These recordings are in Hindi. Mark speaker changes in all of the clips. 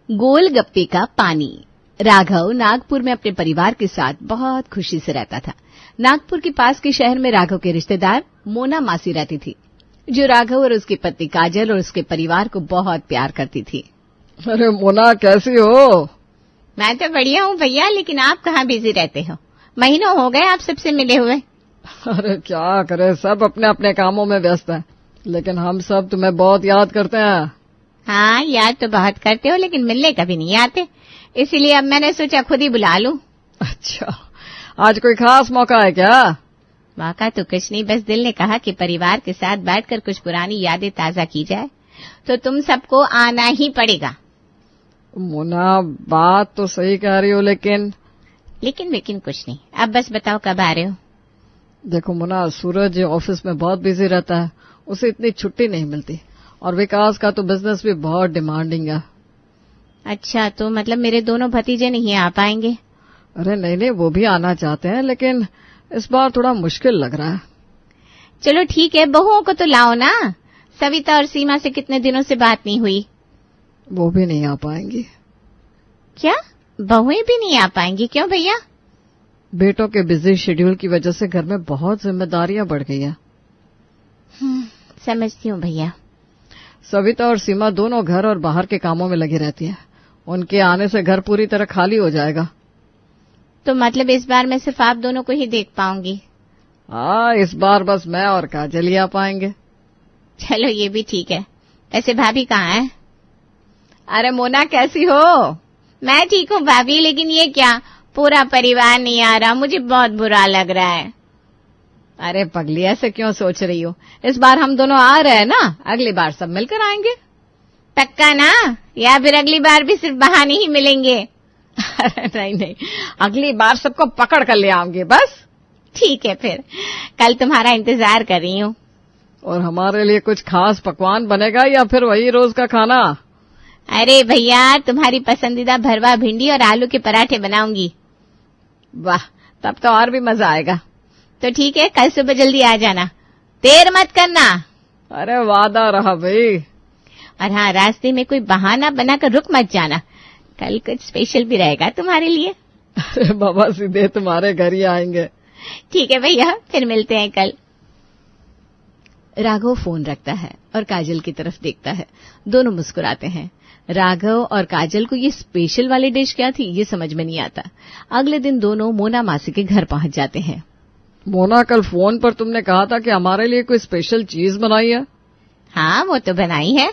Speaker 1: गोलगप्पे का पानी। राघव नागपुर में अपने परिवार के साथ बहुत खुशी से रहता था। नागपुर के पास के शहर में राघव के रिश्तेदार मोना मासी रहती थी, जो राघव और उसकी पत्नी काजल और उसके परिवार को बहुत प्यार करती थी।
Speaker 2: अरे मोना, कैसी हो?
Speaker 3: मैं तो बढ़िया हूँ भैया, लेकिन आप कहाँ बिजी रहते हो? महीनों हो गए आप सबसे मिले हुए।
Speaker 2: अरे क्या करे, सब अपने अपने कामों में व्यस्त हैं, लेकिन हम सब तुम्हें बहुत याद करते हैं।
Speaker 3: हाँ, याद तो बहुत करते हो, लेकिन मिलने कभी नहीं आते, इसीलिए अब मैंने सोचा खुद ही बुला लूं।
Speaker 2: अच्छा, आज कोई खास मौका है क्या?
Speaker 3: मौका तो कुछ नहीं, बस दिल ने कहा कि परिवार के साथ बैठकर कुछ पुरानी यादें ताजा की जाए, तो तुम सबको आना ही पड़ेगा।
Speaker 2: मोना, बात तो सही कह रही हो, लेकिन
Speaker 3: कुछ नहीं। अब बस बताओ कब आ रहे हो?
Speaker 2: देखो मोना, सूरज ऑफिस में बहुत बिजी रहता है, उसे इतनी छुट्टी नहीं मिलती, और विकास का तो बिजनेस भी बहुत डिमांडिंग है।
Speaker 3: अच्छा, तो मतलब मेरे दोनों भतीजे नहीं आ पाएंगे?
Speaker 2: अरे नहीं, वो भी आना चाहते हैं, लेकिन इस बार थोड़ा मुश्किल लग रहा है।
Speaker 3: चलो ठीक है, बहुओं को तो लाओ ना। सविता और सीमा से कितने दिनों से बात नहीं हुई।
Speaker 2: वो भी नहीं आ पाएंगी।
Speaker 3: क्या, बहुएं भी नहीं आ पाएंगी? क्यों भैया?
Speaker 2: बेटों के बिजी शेड्यूल की वजह से घर में बहुत जिम्मेदारियां बढ़ गई हैं।
Speaker 3: समझती हूँ भैया।
Speaker 2: सविता और सीमा दोनों घर और बाहर के कामों में लगी रहती है, उनके आने से घर पूरी तरह खाली हो जाएगा।
Speaker 3: तो मतलब इस बार मैं सिर्फ आप दोनों को ही देख पाऊंगी?
Speaker 2: हाँ, इस बार बस मैं और काजल ही आ पाएंगे।
Speaker 3: चलो ये भी ठीक है। ऐसे भाभी कहाँ है?
Speaker 1: अरे मोना, कैसी हो?
Speaker 3: मैं ठीक हूँ भाभी, लेकिन ये क्या, पूरा परिवार नहीं आ रहा, मुझे बहुत बुरा लग रहा है।
Speaker 1: अरे पगली, ऐसे क्यों सोच रही हो? इस बार हम दोनों आ रहे हैं ना, अगली बार सब मिलकर आएंगे।
Speaker 3: पक्का ना? या फिर अगली बार भी सिर्फ बहाने ही मिलेंगे?
Speaker 1: नहीं, अगली बार सबको पकड़ कर ले आऊंगी बस।
Speaker 3: ठीक है, फिर कल तुम्हारा इंतजार कर रही हूँ।
Speaker 2: और हमारे लिए कुछ खास पकवान बनेगा या फिर वही रोज का खाना?
Speaker 3: अरे भैया, तुम्हारी पसंदीदा भरवा भिंडी और आलू के पराठे बनाऊंगी।
Speaker 1: वाह, तब तो और भी मजा आएगा।
Speaker 3: तो ठीक है, कल सुबह जल्दी आ जाना, देर मत करना।
Speaker 2: अरे वादा रहा भाई।
Speaker 3: और हाँ, रास्ते में कोई बहाना बनाकर रुक मत जाना, कल कुछ स्पेशल भी रहेगा तुम्हारे लिए।
Speaker 2: अरे बाबा, सीधे तुम्हारे घर ही आएंगे।
Speaker 3: ठीक है भैया, फिर मिलते हैं कल।
Speaker 1: राघव फोन रखता है और काजल की तरफ देखता है। दोनों मुस्कुराते हैं। राघव और काजल को ये स्पेशल वाली डिश क्या थी, ये समझ में नहीं आता। अगले दिन दोनों मोना मासी के घर पहुंच जाते हैं।
Speaker 2: मोना, कल फोन पर तुमने कहा था कि हमारे लिए कोई स्पेशल चीज बनाई है।
Speaker 3: हाँ, वो तो बनाई है।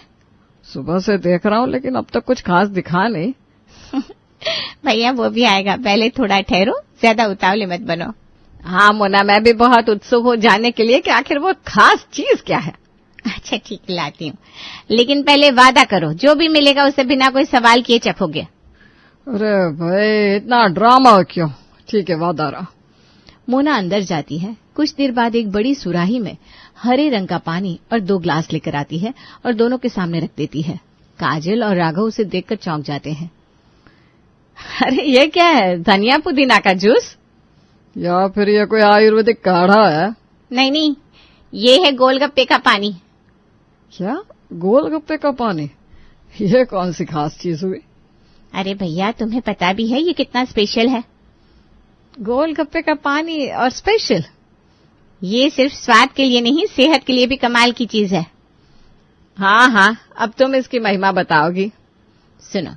Speaker 2: सुबह से देख रहा हूँ, लेकिन अब तक कुछ खास दिखा नहीं।
Speaker 3: भैया वो भी आएगा, पहले थोड़ा ठहरो, ज्यादा उतावले मत बनो।
Speaker 1: हाँ मोना, मैं भी बहुत उत्सुक हूँ जानने के लिए कि आखिर वो खास चीज क्या है।
Speaker 3: अच्छा ठीक, लाती हूँ, लेकिन पहले वादा करो, जो भी मिलेगा उसे बिना कोई सवाल किए चखोगे।
Speaker 2: अरे भाई, इतना ड्रामा क्यों? ठीक है, वादा रहा।
Speaker 1: मोना अंदर जाती है। कुछ देर बाद एक बड़ी सुराही में हरे रंग का पानी और 2 ग्लास लेकर आती है और दोनों के सामने रख देती है। काजल और राघव उसे देखकर चौंक जाते हैं। अरे ये क्या है, धनिया पुदीना का जूस?
Speaker 2: या फिर ये कोई आयुर्वेदिक काढ़ा है?
Speaker 3: नहीं, ये है गोलगप्पे का पानी।
Speaker 2: क्या, गोलगप्पे का पानी? ये कौन सी खास चीज हुई?
Speaker 3: अरे भैया, तुम्हें पता भी है ये कितना स्पेशल है?
Speaker 1: गोलगप्पे का पानी और स्पेशल?
Speaker 3: ये सिर्फ स्वाद के लिए नहीं, सेहत के लिए भी कमाल की चीज है।
Speaker 1: हाँ, अब तुम इसकी महिमा बताओगी।
Speaker 3: सुनो,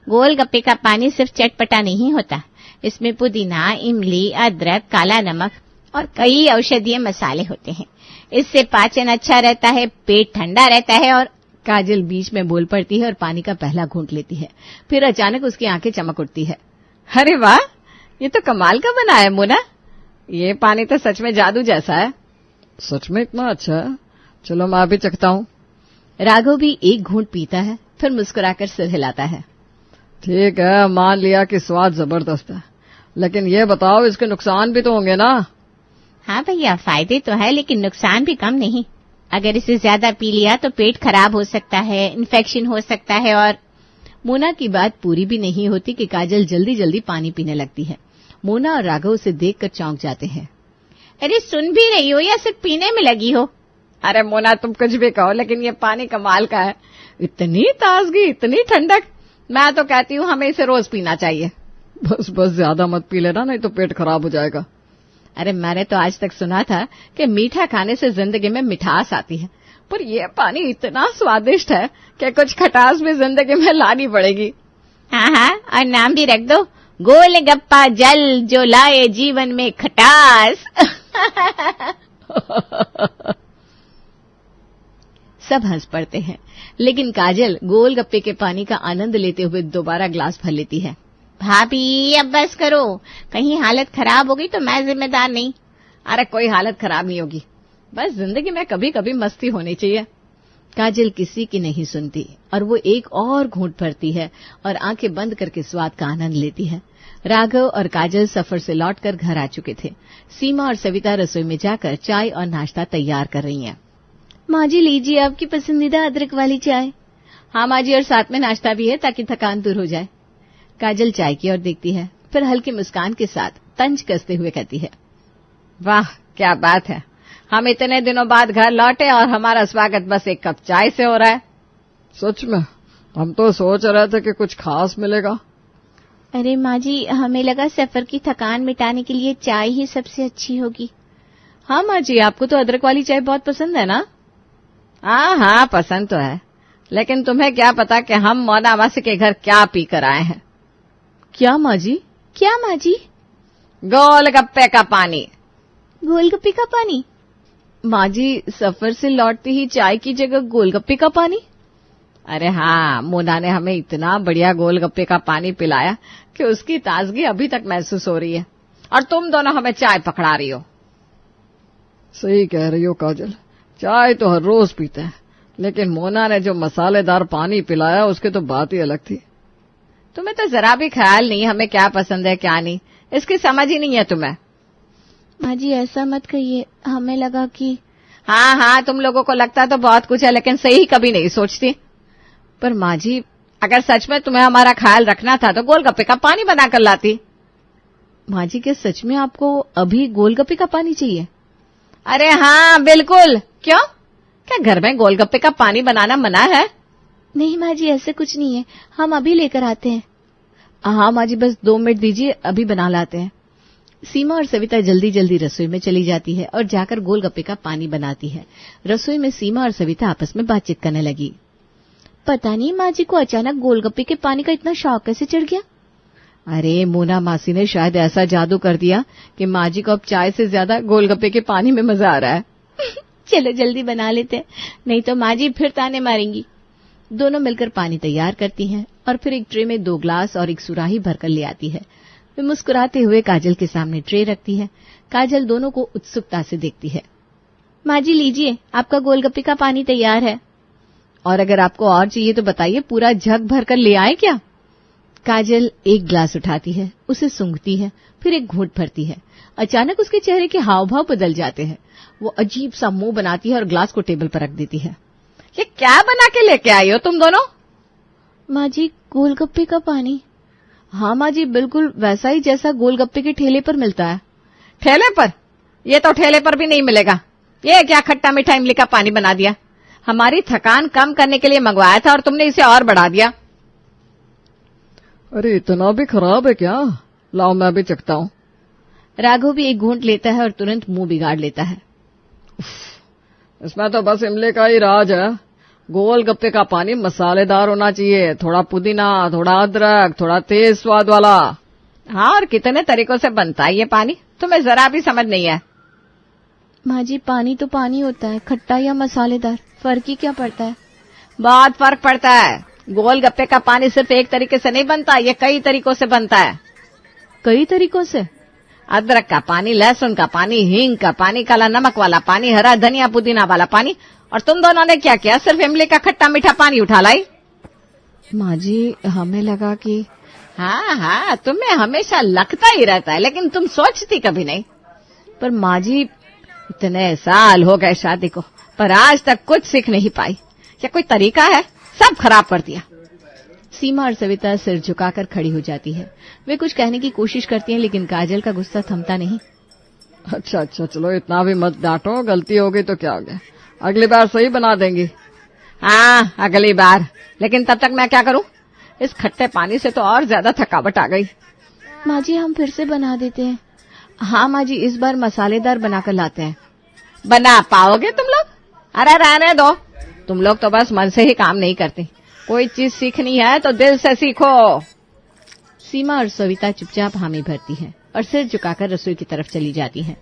Speaker 3: गोलगप्पे का पानी सिर्फ चटपटा नहीं होता, इसमें पुदीना, इमली, अदरक, काला नमक और कई औषधीय मसाले होते हैं। इससे पाचन अच्छा रहता है, पेट ठंडा रहता है। और
Speaker 1: काजल बीच में बोल पड़ती है और पानी का पहला घूंट लेती है। फिर अचानक उसकी आंखें चमक उठती है। अरे वाह, ये तो कमाल का बना है मोना, ये पानी तो सच में जादू जैसा है।
Speaker 2: सच में इतना अच्छा है? चलो मैं भी चखता हूँ।
Speaker 1: राघव भी एक घूंट पीता है, फिर मुस्कुराकर सिर हिलाता है।
Speaker 2: ठीक है, मान लिया कि स्वाद जबरदस्त है, लेकिन ये बताओ, इसके नुकसान भी तो होंगे ना?
Speaker 3: हाँ भैया, फायदे तो है, लेकिन नुकसान भी कम नहीं। अगर इसे ज्यादा पी लिया तो पेट खराब हो सकता है, इन्फेक्शन हो सकता है। और
Speaker 1: मोना की बात पूरी भी नहीं होती कि काजल जल्दी जल्दी पानी पीने लगती है। मोना और राघव उसे देखकर चौंक जाते हैं।
Speaker 3: अरे सुन भी रही हो या सिर्फ पीने में लगी हो?
Speaker 1: अरे मोना, तुम कुछ भी कहो, लेकिन ये पानी कमाल का है। इतनी ताजगी, इतनी ठंडक,
Speaker 2: मैं तो कहती हूँ हमें इसे रोज पीना चाहिए। बस बस ज्यादा मत पी लेना, नहीं तो पेट खराब हो जाएगा।
Speaker 1: अरे मैंने तो आज तक सुना था कि मीठा खाने से जिंदगी में मिठास आती है, पर ये पानी इतना स्वादिष्ट है कि कुछ खटास भी जिंदगी में लानी पड़ेगी।
Speaker 3: हाँ हाँ, और नाम भी रख दो, गोलगप्पा जल जो लाए जीवन में खटास।
Speaker 1: सब हंस पड़ते हैं, लेकिन काजल गोलगप्पे के पानी का आनंद लेते हुए दोबारा ग्लास भर लेती है।
Speaker 3: भाभी अब बस करो, कहीं हालत खराब हो गई तो मैं जिम्मेदार नहीं।
Speaker 1: अरे कोई हालत खराब नहीं होगी, बस जिंदगी में कभी कभी मस्ती होनी चाहिए। काजल किसी की नहीं सुनती और वो एक और घूंट भरती है और आंखें बंद करके स्वाद का आनंद लेती है। राघव और काजल सफर से लौटकर घर आ चुके थे। सीमा और सविता रसोई में जाकर चाय और नाश्ता तैयार कर रही हैं।
Speaker 3: माँ जी लीजिए आपकी पसंदीदा अदरक वाली चाय।
Speaker 1: हाँ माँ जी, और साथ में नाश्ता भी है ताकि थकान दूर हो जाए। काजल चाय की ओर देखती है, फिर हल्की मुस्कान के साथ तंज कसते हुए कहती है, वाह क्या बात है, हम इतने दिनों बाद घर लौटे और हमारा स्वागत बस एक कप चाय से हो रहा है।
Speaker 2: सच में हम तो सोच रहे थे कि कुछ खास मिलेगा।
Speaker 3: अरे माँ जी, हमें लगा सफर की थकान मिटाने के लिए चाय ही सबसे अच्छी होगी।
Speaker 1: हाँ माँ जी, आपको तो अदरक वाली चाय बहुत पसंद है ना? हाँ हाँ पसंद तो है, लेकिन तुम्हें क्या पता कि हम मोना मासी के घर क्या पी कर आए हैं। क्या माँ जी?
Speaker 3: क्या माँ जी?
Speaker 1: गोलगप्पे का पानी।
Speaker 3: गोलगप्पे का पानी?
Speaker 1: माँ जी, सफर से लौटते ही चाय की जगह गोलगप्पे का पानी? अरे हाँ, मोना ने हमें इतना बढ़िया गोलगप्पे का पानी पिलाया कि उसकी ताजगी अभी तक महसूस हो रही है, और तुम दोनों हमें चाय पकड़ा रही हो।
Speaker 2: सही कह रही हो काजल, चाय तो हर रोज पीते हैं, लेकिन मोना ने जो मसालेदार पानी पिलाया उसकी तो बात ही अलग थी।
Speaker 1: तुम्हें तो जरा भी ख्याल नहीं हमें क्या पसंद है क्या नहीं, इसकी समझ ही नहीं है तुम्हें।
Speaker 3: माँ जी ऐसा मत कहिए, हमें लगा कि।
Speaker 1: हाँ हाँ, तुम लोगों को लगता तो बहुत कुछ है, लेकिन सही कभी नहीं सोचती। पर माँ जी, अगर सच में तुम्हें हमारा ख्याल रखना था तो गोलगप्पे का पानी बनाकर लाती। माँ जी, क्या सच में आपको अभी गोलगप्पे का पानी चाहिए? अरे हाँ बिल्कुल। क्यों, क्या घर में गोलगप्पे का पानी बनाना मना है?
Speaker 3: नहीं माँ जी, ऐसे कुछ नहीं है, हम अभी लेकर आते हैं।
Speaker 1: हाँ माँ जी, बस 2 मिनट दीजिए, अभी बना लाते हैं। सीमा और सविता जल्दी जल्दी रसोई में चली जाती है और जाकर गोलगप्पे का पानी बनाती है। रसोई में सीमा और सविता आपस में बातचीत करने लगी।
Speaker 3: पता नहीं माँ जी को अचानक गोलगप्पे के पानी का इतना शौक कैसे चढ़ गया।
Speaker 1: अरे मोना मासी ने शायद ऐसा जादू कर दिया कि माँ जी को अब चाय से ज्यादा गोलगप्पे के पानी में मजा आ रहा है।
Speaker 3: चलो जल्दी बना लेते हैं, नहीं तो माँ जी फिर ताने मारेंगी।
Speaker 1: दोनों मिलकर पानी तैयार करती हैं और फिर एक ट्रे में 2 ग्लास और एक सुराही भरकर ले आती है। वे मुस्कुराते हुए काजल के सामने ट्रे रखती है। काजल दोनों को उत्सुकता से देखती है।
Speaker 3: माँ जी लीजिए, आपका गोलगप्पे का पानी तैयार है।
Speaker 1: और अगर आपको और चाहिए तो बताइए, पूरा जग भरकर ले आए क्या? काजल एक ग्लास उठाती है, उसे सूंघती है, फिर एक घूंट भरती है। अचानक उसके चेहरे के हाव भाव बदल जाते हैं। वो अजीब सा मुंह बनाती है और ग्लास को टेबल पर रख देती है। ये क्या बना के लेके आई हो तुम दोनों?
Speaker 3: माँ जी, गोलगप्पे का पानी।
Speaker 1: हाँ माँ जी, बिल्कुल वैसा ही जैसा गोलगप्पे के ठेले पर मिलता है। ठेले पर? ये तो ठेले पर भी नहीं मिलेगा। ये क्या खट्टा मीठा इमली का पानी बना दिया। हमारी थकान कम करने के लिए मंगवाया था और तुमने इसे और बढ़ा दिया।
Speaker 2: अरे इतना भी खराब है क्या? लाओ मैं भी चखता हूँ।
Speaker 1: राघव भी एक घूंट लेता है और तुरंत मुंह बिगाड़ लेता है।
Speaker 2: इसमें तो बस इमली का ही राज है। गोलगप्पे का पानी मसालेदार होना चाहिए, थोड़ा पुदीना, थोड़ा अदरक, थोड़ा तेज स्वाद वाला। हाँ, और कितने तरीकों से बनता है ये पानी, तुम्हें जरा भी समझ नहीं है।
Speaker 3: माँ जी, पानी तो पानी होता है, खट्टा या मसालेदार, फर्क ही क्या पड़ता है?
Speaker 1: बहुत फर्क पड़ता है। गोलगप्पे का पानी सिर्फ एक तरीके से नहीं बनता, ये कई तरीकों से बनता है। कई तरीकों से? अदरक का पानी, लहसुन का पानी, हींग का पानी, काला नमक वाला पानी, हरा धनिया पुदीना वाला पानी। और तुम दोनों ने क्या किया, सिर्फ इमली का खट्टा मीठा पानी उठा लाई। माँ जी, हमें लगा कि। हाँ हाँ, तुम्हें हमेशा लगता ही रहता है, लेकिन तुम सोचती कभी नहीं। पर माँ जी, इतने साल हो गए शादी को, पर आज तक कुछ सीख नहीं पाई। क्या कोई तरीका है? सब खराब कर दिया। सीमा और सविता सिर झुकाकर खड़ी हो जाती है। वे कुछ कहने की कोशिश करती हैं, लेकिन काजल का गुस्सा थमता नहीं।
Speaker 2: अच्छा अच्छा, चलो इतना भी मत डांटो, गलती हो गई तो क्या हो गया, अगली बार सही बना देंगी।
Speaker 1: हाँ, अगली बार, लेकिन तब तक मैं क्या करूं?
Speaker 2: इस खट्टे पानी से तो और ज्यादा थकावट आ गई।
Speaker 1: माँ जी हम फिर से बना देते हैं। हाँ माँ जी, इस बार मसालेदार बनाकर लाते हैं।
Speaker 2: बना पाओगे तुम लोग? अरे रहने दो, तुम लोग तो बस मन से ही काम नहीं करती। कोई चीज सीखनी है तो दिल से सीखो।
Speaker 1: सीमा और सविता चुपचाप हामी भरती हैं और सिर झुकाकर रसोई की तरफ चली जाती हैं।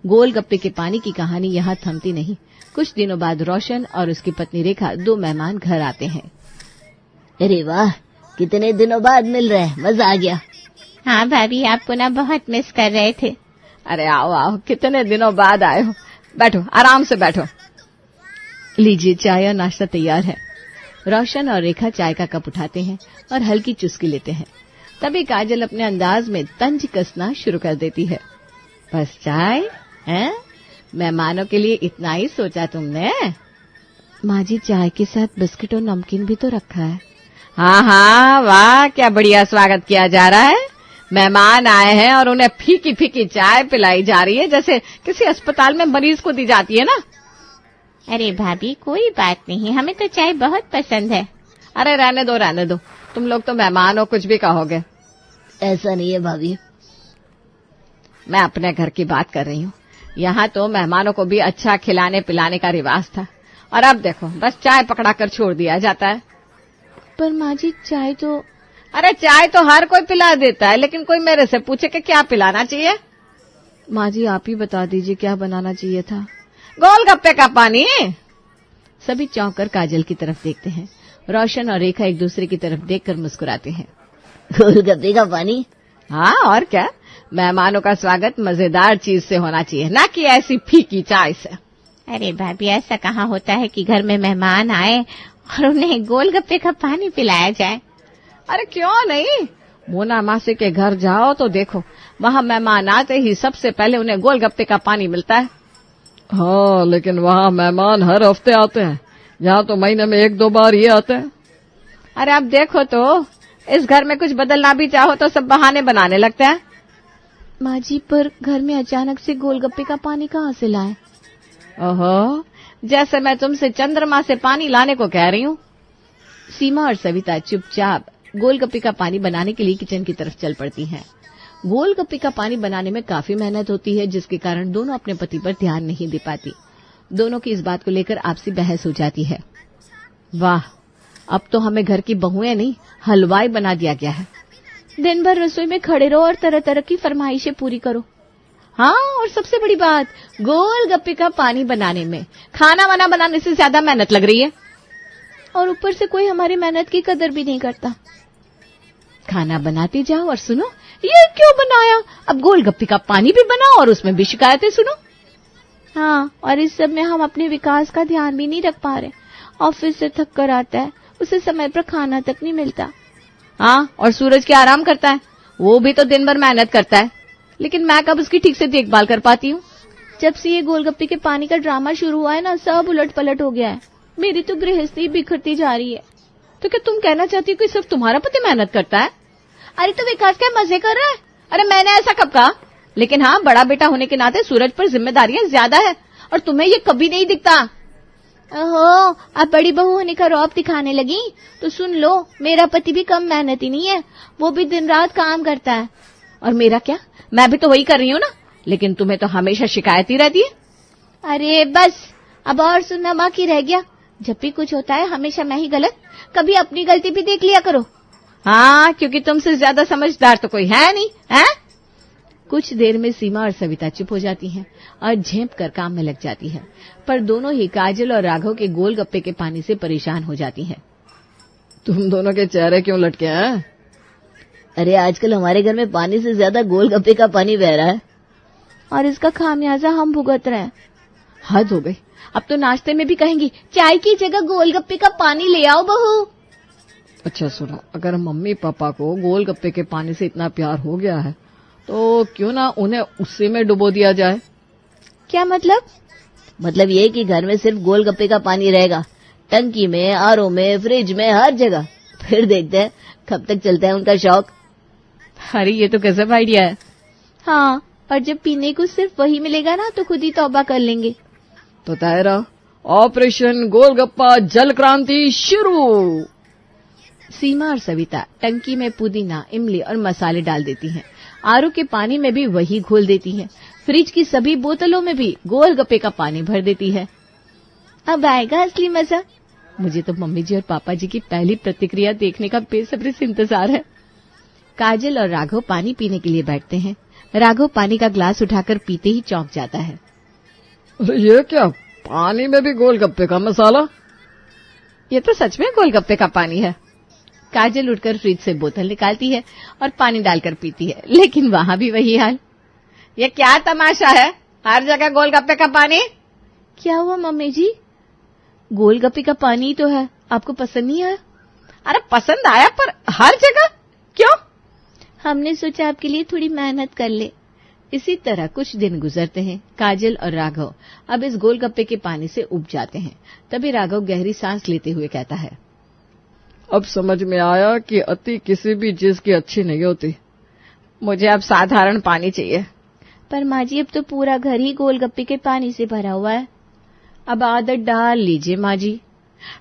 Speaker 1: गोलगप्पे के पानी की कहानी यहाँ थमती नहीं। कुछ दिनों बाद रोशन और उसकी पत्नी रेखा 2 मेहमान घर आते हैं।
Speaker 3: अरे वाह, कितने दिनों बाद मिल रहे हैं, मजा आ गया। हाँ भाभी, आपको ना बहुत मिस कर रहे थे।
Speaker 2: अरे आओ आओ, कितने दिनों बाद आए हो। बैठो, आराम से बैठो।
Speaker 1: लीजिए, चाय और नाश्ता तैयार है। रोशन और रेखा चाय का कप उठाते हैं और हल्की चुस्की लेते हैं। तभी काजल अपने अंदाज में तंज कसना शुरू कर देती है। बस चाय हैं? मेहमानों के लिए इतना ही सोचा तुमने? माँ जी, चाय के साथ बिस्किट और नमकीन भी तो रखा है।
Speaker 2: हाँ हाँ, वाह क्या बढ़िया स्वागत किया जा रहा है। मेहमान आए हैं और उन्हें फीकी फीकी चाय पिलाई जा रही है, जैसे किसी अस्पताल में मरीज को दी जाती है ना।
Speaker 3: अरे भाभी, कोई बात नहीं, हमें तो चाय बहुत पसंद है।
Speaker 2: अरे रहने दो, तुम लोग तो मेहमान हो, कुछ भी कहोगे।
Speaker 3: ऐसा नहीं है भाभी,
Speaker 2: मैं अपने घर की बात कर रही हूँ। यहाँ तो मेहमानों को भी अच्छा खिलाने पिलाने का रिवाज था, और अब देखो बस चाय पकड़ा कर छोड़ दिया जाता है।
Speaker 1: पर माँ जी, चाय तो...
Speaker 2: अरे चाय तो हर कोई पिला देता है, लेकिन कोई मेरे से पूछे कि क्या पिलाना चाहिए।
Speaker 1: माँ जी, आप ही बता दीजिए क्या बनाना चाहिए था।
Speaker 2: गोलगप्पे का पानी।
Speaker 1: सभी चौंक कर काजल की तरफ देखते हैं। रोशन और रेखा एक दूसरे की तरफ देखकर मुस्कुराते हैं।
Speaker 3: गोलगप्पे का पानी?
Speaker 2: हाँ और क्या, मेहमानों का स्वागत मजेदार चीज से होना चाहिए, ना कि ऐसी फीकी चाय से।
Speaker 3: अरे भाभी, ऐसा कहाँ होता है कि घर में मेहमान आए और उन्हें गोलगप्पे का पानी पिलाया जाए।
Speaker 2: अरे क्यों नहीं, मोना मासी के घर जाओ तो देखो, वहाँ मेहमान आते ही सबसे पहले उन्हें गोलगप्पे का पानी मिलता है। हाँ, लेकिन वहाँ मेहमान हर हफ्ते आते हैं, यहाँ तो महीने में 1-2 बार ही आते हैं। अरे अब देखो तो, इस घर में कुछ बदलना भी चाहो तो सब बहाने बनाने लगते हैं।
Speaker 1: माँ जी, पर घर में अचानक से गोलगप्पे का पानी कहाँ से लाए?
Speaker 2: ओहो, जैसे मैं तुमसे चंद्रमा से पानी लाने को कह रही हूँ।
Speaker 1: सीमा और सविता चुपचाप गोलगप्पे का पानी बनाने के लिए किचन की तरफ चल पड़ती हैं। गोलगप्पे का पानी बनाने में काफी मेहनत होती है, जिसके कारण दोनों अपने पति पर ध्यान नहीं दे पाती। दोनों की इस बात को लेकर आपसी बहस हो जाती है। वाह, अब तो हमें घर की बहुएं नहीं, हलवाई बना दिया गया है। दिन भर रसोई में खड़े रहो और तरह तरह की फरमाइशें पूरी करो। हाँ, और सबसे बड़ी बात, गोलगप्पे का पानी बनाने में खाना वाना बनाने से ज्यादा मेहनत लग रही है, और ऊपर से कोई हमारी मेहनत की कदर भी नहीं करता। खाना बनाते जाओ और सुनो, ये क्यों बनाया, अब गोलगप्पे का पानी भी बनाओ और उसमें भी शिकायतें सुनो। हाँ, और इस सब में हम अपने विकास का ध्यान भी नहीं रख पा रहे। ऑफिस से थक कर आता है, उसे समय पर खाना तक नहीं मिलता। हाँ, और सूरज क्या आराम करता है, वो भी तो दिन भर मेहनत करता है, लेकिन मैं कब उसकी ठीक से देखभाल कर पाती हूँ। जब से ये गोलगप्पे के पानी का ड्रामा शुरू हुआ है ना, सब उलट पलट हो गया है। मेरी तो गृहस्थी बिखरती जा रही है। तो क्या तुम कहना चाहती हो कि सिर्फ तुम्हारा पति मेहनत करता है? अरे तो विकास क्या मजे कर रहा है? अरे मैंने ऐसा कब कहा? लेकिन हाँ, बड़ा बेटा होने के नाते सूरज पर जिम्मेदारियां ज्यादा है, और तुम्हें ये कभी नहीं दिखता। ओहो, अब बड़ी बहू होने का रौब दिखाने लगी? तो सुन लो, मेरा पति भी कम मेहनती नहीं है, वो भी दिन रात काम करता है। और मेरा क्या, मैं भी तो वही कर रही हूँ ना, लेकिन तुम्हें तो हमेशा शिकायत ही रहती है। अरे बस, अब और सुनना बाकी रह गया। जब भी कुछ होता है हमेशा मैं ही गलत, कभी अपनी गलती भी देख लिया करो। हाँ, क्योंकि तुमसे ज्यादा समझदार तो कोई है नहीं, है? कुछ देर में सीमा और सविता चुप हो जाती हैं और झेंप कर काम में लग जाती है, पर दोनों ही काजल और राघव के गोलगप्पे के पानी से परेशान हो जाती हैं।
Speaker 2: तुम दोनों के चेहरे क्यों लटके हैं?
Speaker 3: अरे आजकल हमारे घर में पानी से ज्यादा गोलगप्पे का पानी बह रहा है,
Speaker 1: और इसका खामियाजा हम भुगत रहे हैं। हद हो गई, अब तो नाश्ते में भी कहेंगी चाय की जगह गोलगप्पे का पानी ले आओ बहू।
Speaker 2: अच्छा सुनो, अगर मम्मी पापा को गोलगप्पे के पानी से इतना प्यार हो गया है, तो क्यों ना उन्हें उसी में डुबो दिया जाए।
Speaker 1: क्या मतलब?
Speaker 3: मतलब ये कि घर में सिर्फ गोलगप्पे का पानी रहेगा, टंकी में, आरओ में, फ्रिज में, हर जगह। फिर देखते हैं कब तक चलता है उनका शौक।
Speaker 1: अरे ये तो गजब आइडिया है। हाँ, और जब पीने को सिर्फ वही मिलेगा ना, तो खुद ही तौबा कर लेंगे।
Speaker 2: तो तैयार, ऑपरेशन गोलगप्पा जल क्रांति शुरू।
Speaker 1: सीमा और सविता टंकी में पुदीना, इमली और मसाले डाल देती हैं। आरओ के पानी में भी वही घोल देती हैं। फ्रिज की सभी बोतलों में भी गोलगप्पे का पानी भर देती है।
Speaker 3: अब आएगा असली मजा।
Speaker 1: मुझे तो मम्मी जी और पापा जी की पहली प्रतिक्रिया देखने का बेसब्री से इंतजार है। काजल और राघव पानी पीने के लिए बैठते हैं। राघव पानी का ग्लास उठाकर पीते ही चौंक जाता है।
Speaker 2: अरे ये क्या, पानी में भी गोलगप्पे का मसाला?
Speaker 1: ये तो सच में गोलगप्पे का पानी है। काजल उठकर फ्रिज से बोतल निकालती है और पानी डालकर पीती है, लेकिन वहां भी वही हाल।
Speaker 2: ये क्या तमाशा है, हर जगह गोलगप्पे का पानी?
Speaker 1: क्या हुआ मम्मी जी? गोलगप्पे का पानी तो है, आपको पसंद नहीं आया?
Speaker 2: अरे पसंद आया, पर हर जगह क्यों?
Speaker 3: हमने सोचा आपके लिए थोड़ी मेहनत कर ले।
Speaker 1: इसी तरह कुछ दिन गुजरते हैं। काजल और राघव अब इस गोलगप्पे के पानी से उब जाते हैं। तभी राघव गहरी सांस लेते हुए कहता है,
Speaker 2: अब समझ में आया कि अति किसी भी चीज की अच्छी नहीं होती। मुझे अब साधारण पानी चाहिए।
Speaker 3: पर माँ जी, अब तो पूरा घर ही गोलगप्पे के पानी से भरा हुआ है।
Speaker 1: अब आदत डाल लीजिए माँ जी।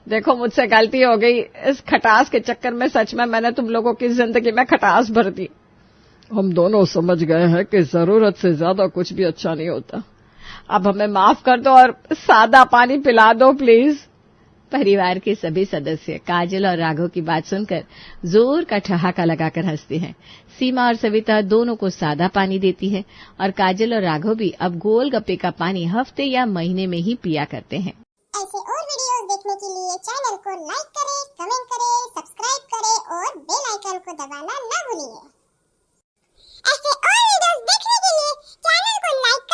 Speaker 2: देखो, मुझसे गलती हो गई। इस खटास के चक्कर में सच में मैंने तुम लोगों की जिंदगी में खटास भर दी। हम दोनों समझ गए हैं कि जरूरत से ज्यादा कुछ भी अच्छा नहीं होता। अब हमें माफ कर दो और सादा पानी पिला दो प्लीज।
Speaker 1: परिवार के सभी सदस्य काजल और राघव की बात सुनकर जोर का ठहाका लगाकर हंसते हैं। सीमा और सविता दोनों को सादा पानी देती है और काजल और राघव भी अब गोलगप्पे का पानी हफ्ते या महीने में ही पिया करते हैं।
Speaker 4: ऐसे और वीडियोस देखने के लिए चैनल को लाइक करें, कमेंट करें, सब्सक्राइब करें और बेल आइकन को दबाना न भूलिए। ऐसे और वीडियोस देखने के लिए चैनल को लाइक